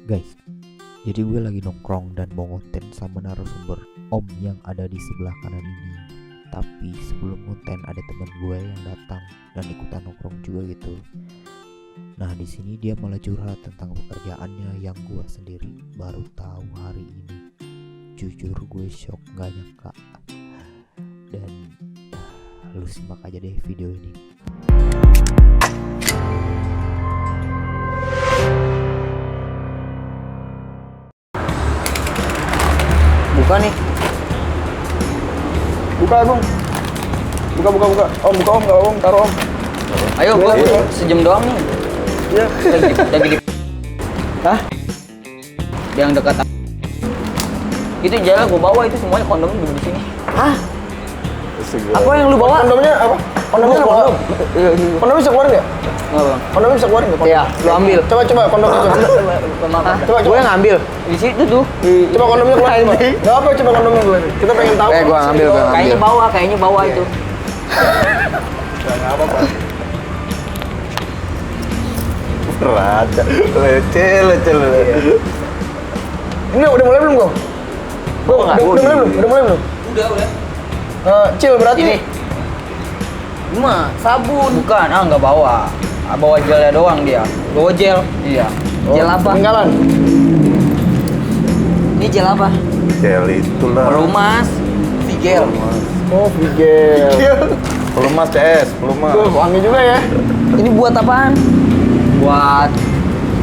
Guys, jadi gue lagi nongkrong dan mau ngonten sama narasumber Om yang ada di sebelah kanan ini. Tapi sebelum konten ada teman gue yang datang dan ikutan nongkrong juga gitu. Nah di sini dia malah curhat tentang pekerjaannya yang gue sendiri baru tahu hari ini. Jujur gue shock gak nyangka. Dan lu simak aja deh video ini. Buka nih. Buka Bung. Buka. Om, buka Om, enggak Om, taruh Om. Ayo, Boleh, Bos. boleh. Sejam doang nih. Iya. Lagi di Hah? yang dekat. Itu jalan gua bawa itu semuanya kondom di sini. Hah? Apa yang lu bawa? Kondomnya apa? Kondomnya apa? Kondom. Iya, Kondomnya bisa keluar enggak? Enggak, Bang. Kondomnya bisa keluar enggak? Iya, lu ambil. Coba kondomnya coba. Coba. Gua yang ngambil. Di situ tuh. Coba kondomnya keluar. Enggak apa, coba kondomnya keluar. Kita pengen tahu. Gua ngambil. Kayaknya bawa itu. Enggak apa-apa. Raja, leceh. Ini udah mulai belum, Bang? Udah mulai belum? Udah. Cil berarti. Ini. Cuma sabun. Bukan, enggak bawa. Bawa gelnya doang dia. Bawa gel. Iya. Gel apa? Peninggalan. Ini gel apa? Gel itulah. Pelumas. Vigel. Oh, Vigel. Pelumas CS, pelumas. Wangi juga ya. Ini buat apaan? Buat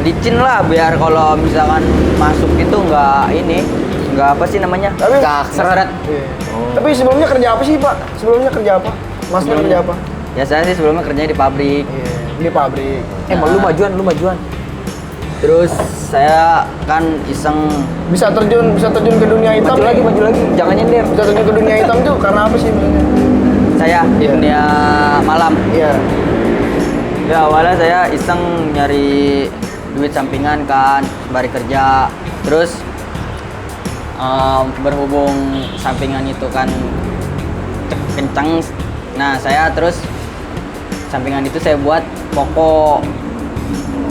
licin lah, biar kalau misalkan masuk itu nggak apa sih namanya? Tapi- Nggak seret. Iya. Tapi sebelumnya kerja apa sih, Pak? Sebelumnya kerja apa? Masnya kerja apa? Ya saya sih sebelumnya kerjanya di pabrik. Iya, di pabrik. Lu majuan. Terus saya kan iseng Bisa terjun ke dunia hitam. maju lagi, jangan nyender. Bisa terjun ke dunia hitam tuh karena apa sih sebenarnya? Saya di Iya. dunia malam. Iya. Ya awalnya saya iseng nyari duit sampingan kan, sembari kerja. Terus berhubung sampingan itu kan kencang. Nah saya terus sampingan itu saya buat pokok.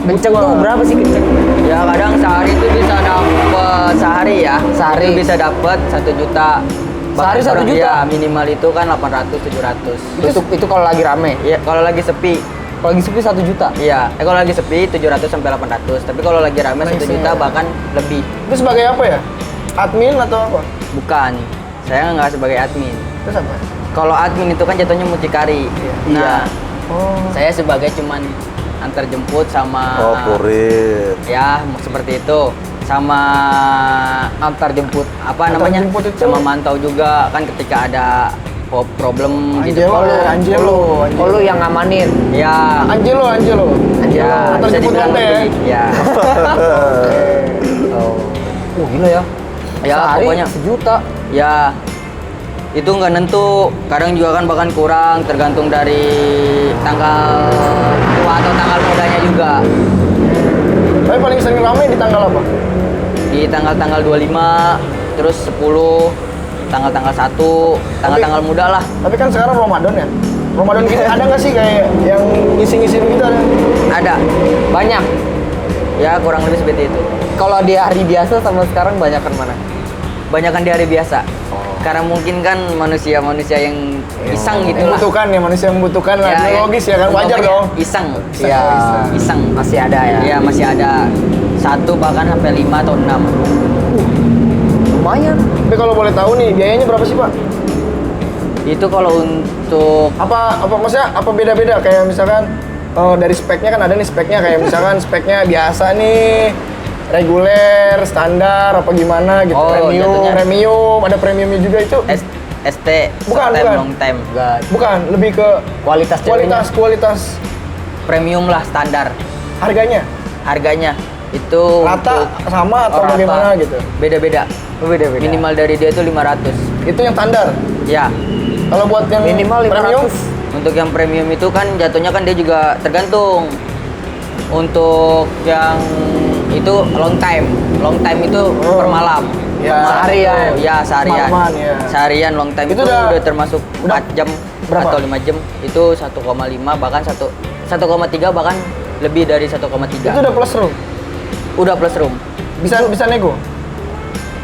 Kenceng tuh berapa sih kenceng? Ya kadang sehari itu bisa dapet sehari itu bisa dapet 1 juta. Sehari 1 juta? Ya minimal itu kan 800-700. Itu kalau lagi rame. Iya, kalau lagi sepi. Kalau lagi sepi 1 juta. Iya, kalau lagi sepi 700 sampai 800. Tapi kalau lagi rame 1 juta bahkan lebih. Itu sebagai apa ya? Admin atau apa? Bukan. Saya nggak sebagai admin. Terus apa? Kalau admin itu kan jatuhnya mucikari. Nah, Oh. saya sebagai cuman antar jemput sama Oh, kurir. ya seperti itu. Sama antar jemput apa Antar namanya? jemput itu? Sama mantau juga kan ketika ada problem gitu. Angelo. Oh, lu yang ngamanin. Ya. Angelo. Ya, Antar bisa jemput dibilang konten ya. lebih. Ya. Oh, gila ya. Ya, Sehari pokoknya 1 juta. Ya, itu nggak nentu. Kadang juga kan bahkan kurang, tergantung dari tanggal tua atau tanggal mudanya juga. Tapi paling sering rame di tanggal apa? Di tanggal-tanggal 25, terus 10, tanggal-tanggal 1, tanggal-tanggal muda lah. Tapi kan sekarang Ramadan ya. Ramadan gini ada nggak sih kayak yang ngisi-ngisi begitu ada? Ada. Banyak. Ya, kurang lebih seperti itu. Kalau di hari biasa sama sekarang banyakan mana? Banyakan di hari biasa. Karena mungkin kan manusia-manusia yang iseng gitu lah. Membutuhkan ya, manusia membutuhkan lah. Logis ya kan, wajar pokoknya dong. Iseng. Iya. Iseng. Masih ada ya? Iya, masih ada. 1 bahkan sampai 5 atau 6. Lumayan. Tapi kalau boleh tahu nih, biayanya berapa sih, Pak? Itu kalau untuk Apa maksudnya apa beda-beda kayak misalkan dari speknya kan ada nih speknya kayak misalkan speknya biasa nih, reguler, standar apa gimana gitu, Oh, jatuhnya. premium, ada premiumnya juga itu. ST, Bukan, short time, bukan. long time. Bukan, lebih ke Kualitas ceweknya. kualitas Premium lah standar. harganya Itu rata untuk sama atau rata. bagaimana gitu. Beda-beda. Beda-beda. Minimal dari dia itu 500. Itu yang standar. Ya. Kalau buat yang Minimal 500. premium, Untuk yang premium itu kan jatuhnya kan dia juga tergantung. Untuk yang itu long time. Long time itu per malam. Ya, seharian. Ya, seharian. Malaman, ya. Seharian long time Itu itu udah- udah termasuk udah 4 jam berapa? atau 5 jam. Itu 1,5 bahkan 1,3 bahkan lebih dari 1,3. itu udah plus room. Udah plus room. Bisa nego.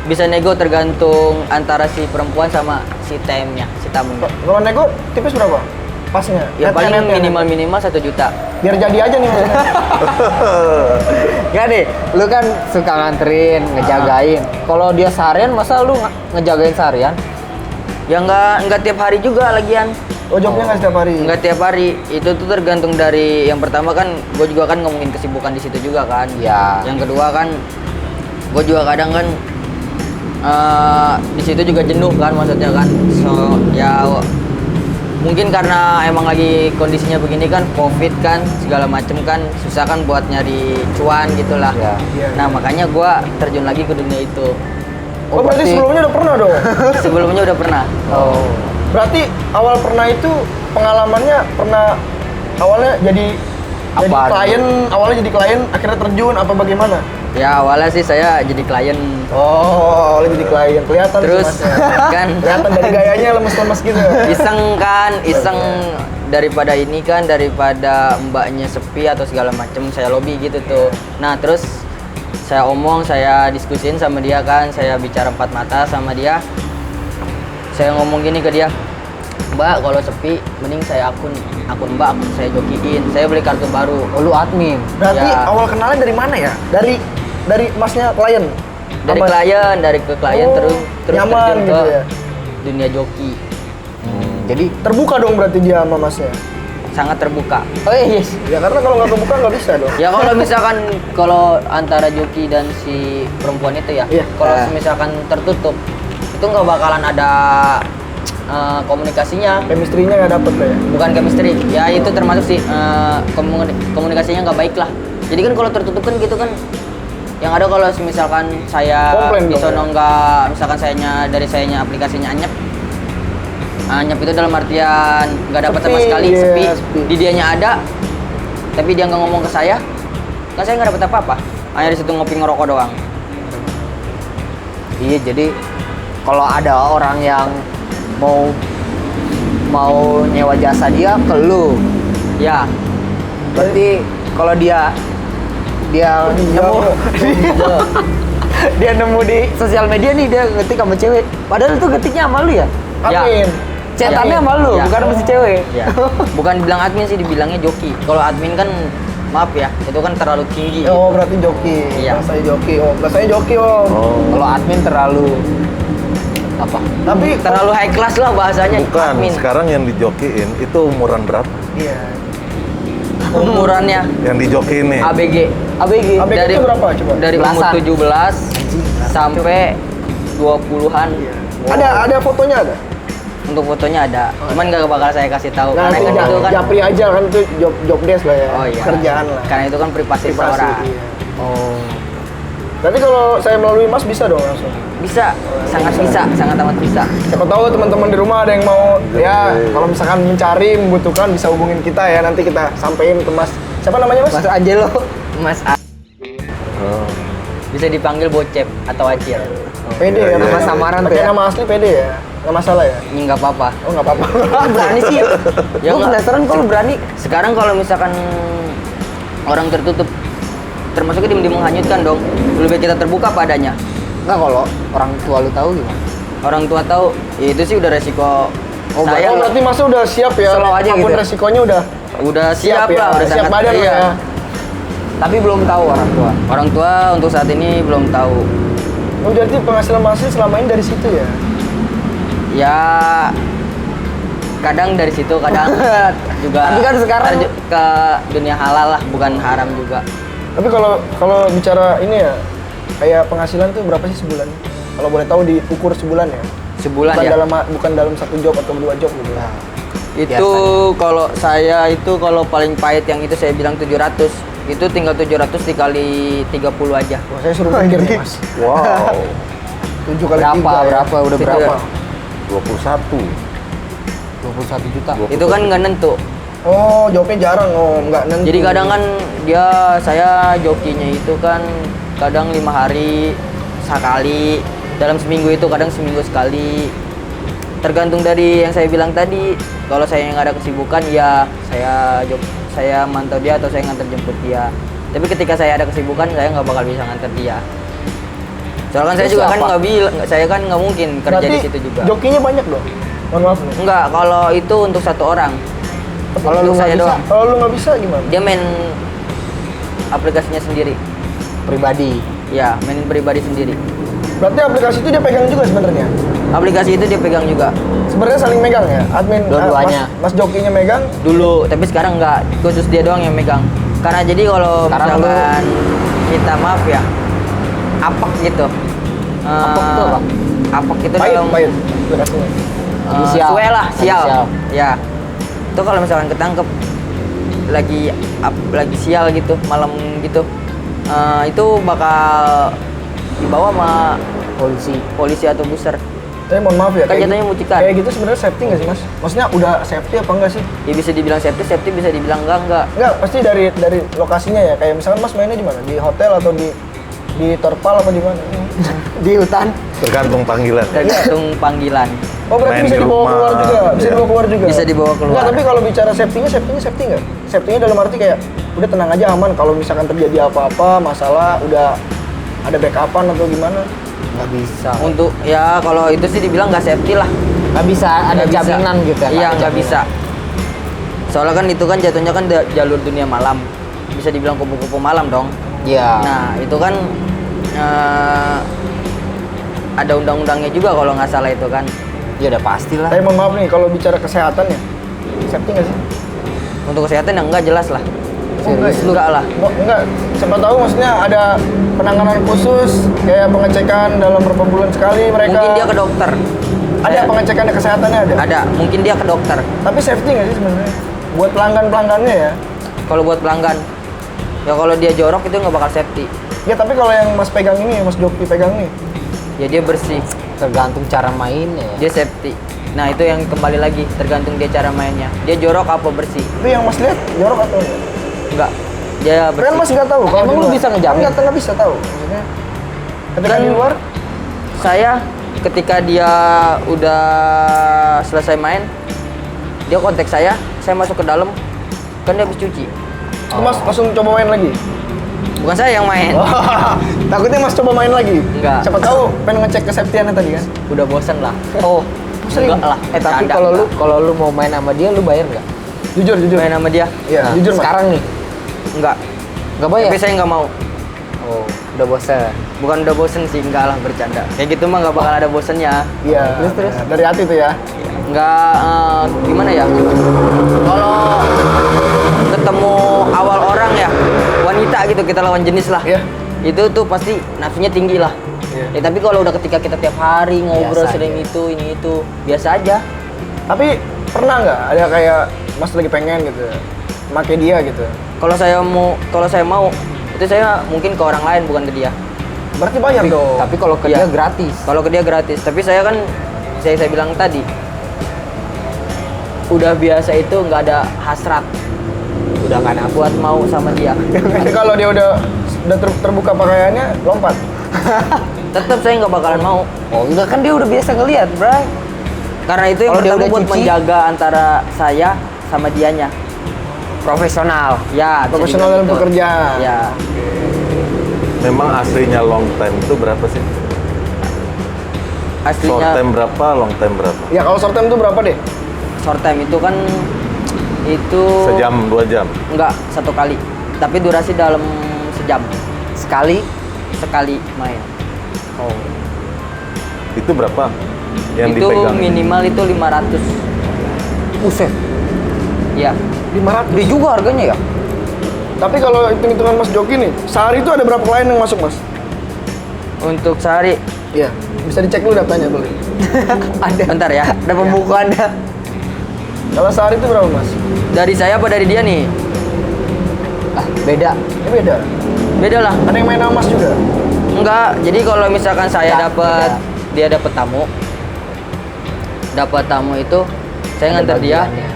Bisa nego tergantung antara si perempuan sama si TM-nya, si tamunya. Kalau nego tipis berapa? Pasnya. Ya paling Net-netnya. minimal 1 juta. Biar jadi aja nih maksudnya. Enggak deh, lu kan suka nganterin, ngejagain. Kalau dia seharian, masa lu ngejagain seharian? Ya nggak tiap hari juga lagian. Oh, jobnya nggak setiap hari. Nggak tiap hari. Itu tuh tergantung dari yang pertama kan gue juga kan ngomongin kesibukan di situ juga kan. Ya. Yang kedua kan gue juga kadang kan di situ juga jenuh kan maksudnya kan. So ya mungkin karena emang lagi kondisinya begini kan Covid kan segala macem kan susah kan buat nyari cuan gitulah. Ya. Iya. Nah, makanya gue terjun lagi ke dunia itu. Oh, berarti sebelumnya udah pernah dong? Sebelumnya udah pernah. Oh. Berarti awal pernah itu pengalamannya pernah awalnya jadi Apaan? klien, awalnya jadi klien akhirnya terjun apa bagaimana? Ya awalnya sih saya jadi klien. Oh, awalnya jadi klien. Kelihatan sih, Terus Mas, ya. kan Kelihatan dari gayanya lemes-lemes gitu. iseng daripada ini kan daripada mbaknya sepi atau segala macem saya lobby gitu tuh. Nah terus saya saya diskusin sama dia kan, saya bicara 4 mata sama dia. Saya ngomong gini ke dia, Mbak kalau sepi mending saya akun Mbak saya jokiin, saya beli kartu baru. Oh, lu admin. Berarti Ya. awal kenalnya dari mana ya? Dari masnya klien. Dari Apa? klien, Oh, terus nyaman terjun gitu ke ya. dunia joki. Jadi, Terbuka dong berarti dia sama masnya. Sangat terbuka. oh yes. Ya karena kalau nggak terbuka nggak bisa dong. Ya kalau misalkan kalau antara joki dan si perempuan itu ya, Iya. kalau misalkan tertutup itu nggak bakalan ada komunikasinya, Chemistry-nya nggak dapet lah ya. bukan chemistry. Ya itu termasuk sih komunikasinya nggak baik lah. Jadi kan kalau tertutup kan gitu kan, yang ada kalau misalkan saya Komplain di dong sono ya? nggak, misalkan sayanya aplikasinya anyep. Anyep itu dalam artian nggak dapat sama Sepi, sekali, iya, sepi. sepi. Di dianya ada, tapi dia nggak ngomong ke saya, kan saya nggak dapat apa-apa. Hanya di situ ngopi ngerokok doang. Iya, jadi kalau ada orang yang mau nyewa jasa dia ke lu, Ya, berarti kalau dia nemu dia nemu di sosial media nih, dia ngetik sama cewek, padahal itu ngetiknya sama lu ya, Admin. chatannya Ya. sama lu, Ya. bukan sama si cewek. ya. Bukan dibilang admin sih, dibilangnya joki. Kalau admin kan maaf ya, itu kan terlalu tinggi. Oh, berarti joki. Iya. Bahasanya joki. Oh, bahasanya joki, Om. Kalau admin terlalu apa? Tapi Terlalu high class lah bahasanya. Bukan, admin. sekarang yang dijokiin itu umuran berapa? iya. Umurannya Yang dijokiin nih. ABG. ABG. ABG itu berapa coba? Dari umur Belasan. 17 sampai 20-an. Ada fotonya ada? Untuk fotonya ada. Cuman nggak bakal saya kasih tahu Nah, karena itu kan itu kan japri aja kan itu job desk lah ya. oh iya. Kerjaan lah. Karena itu kan privasi Privasi, seorang. iya. Oh. Berarti kalau saya melalui Mas bisa dong langsung. Bisa, sangat bisa, sangat amat bisa. Siapa tahu teman-teman di rumah ada yang mau ya kalau misalkan mencari membutuhkan bisa hubungin kita ya, nanti kita sampein ke Mas. Siapa namanya Mas? Mas Angelo. Mas A Oh. bisa dipanggil Bocep atau Acil. PD Iya, ya. iya, nama iya. samaran tuh pakai ya? nama asli PD ya. Nggak masalah ya. Ini nggak apa-apa. Oh, nggak apa-apa. Berani sih. Ya Gue nggak. penasaran kalau berani. Sekarang kalau misalkan orang tertutup, termasuknya diem-diem menghanyutkan dong. Lebih baik kita terbuka padanya. Enggak, kalau orang tua lu tahu gimana? Orang tua tahu, ya itu sih udah resiko. Oh, saya berarti Mas udah siap ya. Slow aja Apapun gitu ya? resikonya udah siap ya. lah, udah siap sangat badan lah iya. ya. Tapi belum tahu orang tua. Orang tua untuk saat ini belum tahu. Oh, jadi penghasilan Mas selama ini dari situ ya. Ya kadang dari situ, kadang juga. Tapi kan sekarang- terjun ke dunia halal lah, bukan haram juga. Tapi kalau bicara ini ya, kayak penghasilan tuh berapa sih sebulan? Kalau boleh tahu diukur sebulan ya. Sebulan bukan ya. bukan dalam satu job atau 2 job gitu. Nah, Itu kalau saya itu kalau paling pahit yang itu saya bilang 700. Itu tinggal 700 dikali 30 aja. Wah, saya suruh mikir nih, Mas. Wow. 7 kali berapa? 3 ya. Berapa? Udah Itu berapa? 21. 21 juta. Itu kan nggak nentu. Oh, jawabnya jarang. Oh, nggak nentu. Jadi kadang kan saya jokinya itu kan kadang 5 hari sekali, dalam seminggu itu kadang seminggu sekali. Tergantung dari yang saya bilang tadi. Kalau saya nggak ada kesibukan ya saya mantau dia atau saya nganter jemput dia. Tapi ketika saya ada kesibukan saya nggak bakal bisa nganter dia. Soalnya kan saya Terus juga kan siapa? nggak bilang, saya kan nggak mungkin kerja Berarti di situ juga. jokinya banyak dong. Mohon maaf nih. Enggak, kalau itu untuk satu orang. Kalau lu Untuk nggak saya bisa? doang. Kalau lu nggak bisa gimana? Dia main aplikasinya sendiri. Pribadi. Ya, main pribadi sendiri. Berarti aplikasi itu dia pegang juga sebenarnya. Aplikasi itu dia pegang juga Sebenarnya saling megang ya. Admin Dua-duanya. mas jokinya megang. dulu, tapi sekarang enggak. Khusus dia doang yang megang. Karena jadi kalau Sekarang misalkan kita maaf ya, apak gitu. Apak tuh apa? Apak itu Pahit, dalam pahit. Aplikasinya. Lagi sial. suwe lah, Lagi sial. sial. Ya. Itu kalau misalkan ketangkep lagi sial gitu, malam gitu. Itu bakal dibawa sama polisi atau buser. Tapi mohon maaf ya. Kan kayak jatuhnya gitu- mucikan. Kayak gitu sebenarnya safety nggak sih mas? Maksudnya udah safety apa enggak sih? Ya bisa dibilang safety bisa dibilang enggak. Enggak, pasti dari lokasinya ya. Kayak misalkan mas mainnya di mana? Di hotel atau di torpal apa di mana? Di hutan. Tergantung panggilan. Tergantung panggilan. Oh berarti Main bisa di dibawa rumah, keluar juga, bisa iya. dibawa keluar juga. Bisa dibawa keluar. Enggak, tapi kalau bicara safety-nya nggak? Safety-nya dalam arti kayak udah tenang aja aman. Kalau misalkan terjadi apa-apa, masalah udah ada backupan atau gimana? Nggak bisa. Untuk ya kalau itu sih dibilang nggak safety lah. Nggak bisa ada Nggak bisa. jaminan gitu ya. Iya ada nggak jaminan. bisa. Soalnya kan itu kan jatuhnya kan jalur dunia malam. Bisa dibilang kupu-kupu malam dong. Iya. Nah itu kan ada undang-undangnya juga kalau nggak salah itu kan. Ya udah pastilah. Tapi mohon maaf nih, kalau bicara kesehatan ya, safety nggak sih? Untuk kesehatan yang enggak jelas lah. Serius lu? Enggak lah. Enggak, siapa tahu maksudnya ada penanganan khusus kayak pengecekan dalam beberapa bulan sekali mereka. Mungkin dia ke dokter. Ada pengecekan kesehatannya ada. Ada. Mungkin dia ke dokter. Tapi safety nggak sih sebenarnya? Buat pelanggan-pelanggannya ya. Kalau buat pelanggan, ya kalau dia jorok itu nggak bakal safety. Ya tapi kalau yang Mas pegang ini, Mas Joki pegang nih, Ya dia bersih, Tergantung cara mainnya ya. dia safety. Nah itu yang kembali lagi, tergantung dia cara mainnya. Dia jorok apa bersih? itu yang Mas lihat jorok atau enggak? Enggak. Dia Kan bersih. Mas nggak tahu. kalau Emang di lu luar. bisa ngejamin? Nggak bisa tahu. Maksudnya ketika Kan- di luar, Saya ketika dia udah selesai main, dia kontak saya masuk ke dalam, kan dia habis cuci. itu Mas langsung coba main lagi. Bukan saya yang main. Takutnya Mas coba main lagi. Enggak. Siapa tahu pengen ngecek kesafetyannya tadi kan. Udah bosan lah. Oh, Sering. Enggak lah. tapi Bercanda, kalau enggak. lu mau main sama dia lu bayar nggak? Jujur. main sama dia, Iya, Nah, jujur Mas. sekarang nih enggak. nggak bayar. Tapi saya nggak mau. Oh, udah bosan. Bukan udah bosen sih, enggak lah bercanda. Kayak gitu mah nggak bakal ada bosennya. Iya. Terus. Nah, dari hati tuh ya. Nggak gimana ya? Kalau ketemu awal orang ya, wanita gitu kita lawan jenis lah. Iya. Itu tuh pasti nafsunya tinggi lah. Iya. Ya tapi kalau udah ketika kita tiap hari ngobrol Biasa sering itu ini itu biasa aja. Tapi pernah nggak ada kayak Mas lagi pengen gitu, make dia gitu. Kalau saya mau itu saya mungkin ke orang lain bukan ke dia. Berarti bayar dong. Tapi kalau ke Iya. dia gratis. Kalau ke dia gratis. Tapi saya kan saya bilang tadi udah biasa itu nggak ada hasrat. Udah nggak ada buat mau sama dia. Jadi kalau dia udah terbuka pakaiannya, lompat. Tetap saya nggak bakalan mau. Oh, udah kan dia udah biasa ngelihat, Bray. Karena itu yang Kalau dia pertama udah buat cuci? menjaga antara saya sama dianya. Profesional. Ya, bisa Profesional dibilang dalam gitu. pekerjaan. Ya, Memang aslinya long time itu berapa sih? Short aslinya time berapa, long time berapa? Ya kalau short time itu berapa deh? short time itu kan itu Sejam, 2 jam? enggak satu kali. Tapi durasi dalam sejam Sekali. main. Oh. Itu berapa? Yang itu dipegang? minimal itu 500. Buset. Ya. 500. Gede juga harganya ya? Tapi kalau hitung-hitungan Mas Joki nih, sehari itu ada berapa klien yang masuk Mas? Untuk sehari Iya. Bisa dicek dulu datanya boleh. Ada. bentar ya. Ada pembukaannya. Kalau sehari itu berapa Mas? Dari saya apa dari dia nih? Ah, beda. Ini beda. Beda lah. Ada yang main sama Mas juga. Enggak. Jadi kalau misalkan saya Ya, dapat beda. dia dapat tamu. Dapat tamu itu saya Ada nganter dia. bagiannya.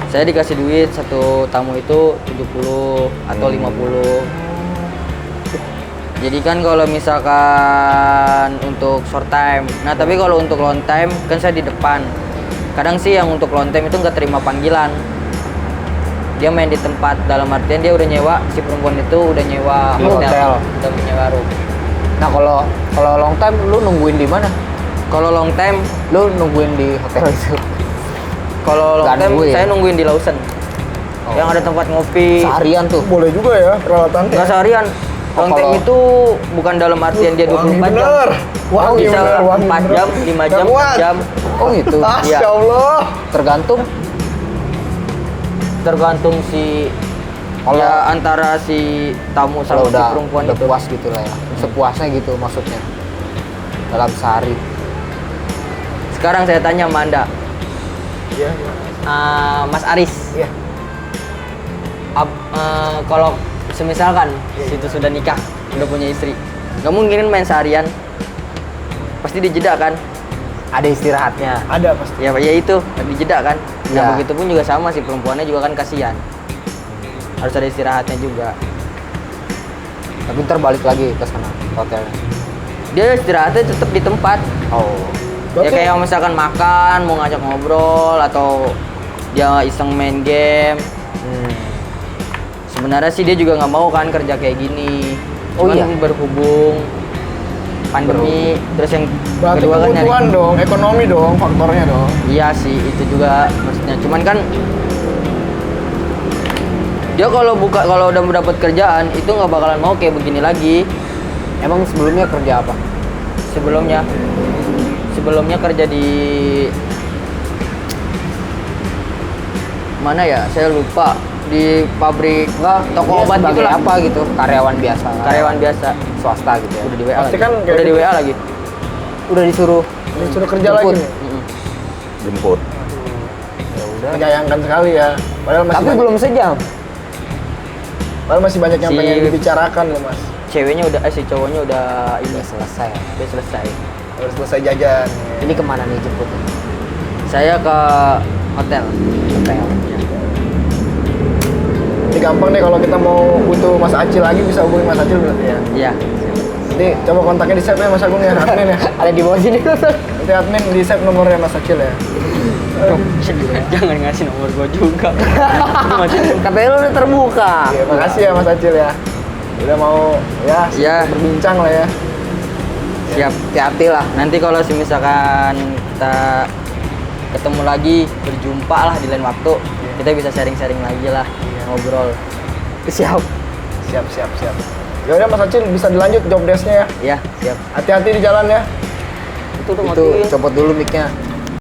Saya dikasih duit satu tamu itu 70 atau 50. Jadi kan kalau misalkan untuk short time, nah tapi kalau untuk long time kan saya di depan. Kadang sih yang untuk long time itu nggak terima panggilan. Dia main di tempat dalam artian dia udah nyewa si perempuan itu udah nyewa Di hotel. udah menyewa room. Nah kalau long time lu nungguin di mana? Kalau long time, Lu nungguin di hotel itu. kalau long Nggak time nungguin. saya nungguin di Lawson. Yang ada tempat ngopi. Seharian tuh. Boleh juga ya peralatannya. Nggak seharian. Long time kalau- itu bukan dalam artian dia 24 jam. Bener. Wangi Bisa bener, wangi 4 bener. jam, 5 Nggak jam, kuat. 4 jam. Oh gitu. Masya Iya. Allah. Tergantung Tergantung si Kalau- ya antara si tamu kalau sama si udah perempuan udah itu. puas gitu lah ya. Sepuasnya gitu maksudnya. Dalam sehari. Sekarang saya tanya sama Anda, Iya, iya. Mas Aris, Iya. kalau semisalkan situ sudah nikah, udah punya istri, nggak mungkin main seharian, pasti dijeda kan? Ada istirahatnya. Ada pasti. Ya itu dijeda kan? Ya. Nah begitu pun juga sama si perempuannya juga kan kasihan, harus ada istirahatnya juga. Tapi ntar balik lagi ke sana hotelnya. Dia istirahatnya tetap di tempat. Oh. Ya Berarti- kayak misalkan makan, mau ngajak ngobrol atau dia iseng main game. Sebenarnya sih dia juga nggak mau kan kerja kayak gini. Oh Cuman iya? berhubung pandemi, terus yang Berarti kedua kan kebutuhan nyari. dong, ekonomi dong, faktornya dong. Iya sih, itu juga maksudnya. Cuman kan dia kalau udah mendapat kerjaan itu nggak bakalan mau kayak begini lagi. Emang sebelumnya kerja apa? Sebelumnya kerja di mana ya? Saya lupa. Di pabrik toko Dia obat gitu sebagai lah. apa gitu? Karyawan biasa. Karyawan biasa. Swasta gitu ya. Udah di WA Pasti lagi. kan kayak Udah di gitu. WA lagi. Udah disuruh Disuruh kerja Jemput. lagi nih. Mm-mm. Jemput. Menyayangkan sekali ya. Padahal masih tapi banyak, belum sejam. padahal masih banyak yang Si- pengen dibicarakan loh mas. Ceweknya udah si cowoknya udah ini Udah selesai. udah selesai. Harus selesai jajan. Ini kemana nih jemputnya? Saya ke hotel. Hotel. Ini gampang deh kalau kita mau butuh Mas Acil lagi bisa hubungi Mas Acil berarti ya. Iya. Nanti coba kontaknya di save ya Mas Agung ya, admin ya. Ada di bawah sini. Nanti admin di save nomornya Mas Acil ya. Jangan ngasih nomor gua juga. Katanya lu udah terbuka. Oke, makasih ya Mas Acil ya. Udah mau ya Iya. berbincang lah ya. Siap. Hati-hati lah. Nanti kalau misalkan kita ketemu lagi, berjumpa lah di lain waktu, kita bisa sharing-sharing lagi lah, ngobrol. Siap. Siap, siap, siap. Ya udah Mas Acil bisa dilanjut job desk-nya ya. Ya, siap. Hati-hati di jalan ya. Itu udah Itu matiin. copot dulu mic-nya.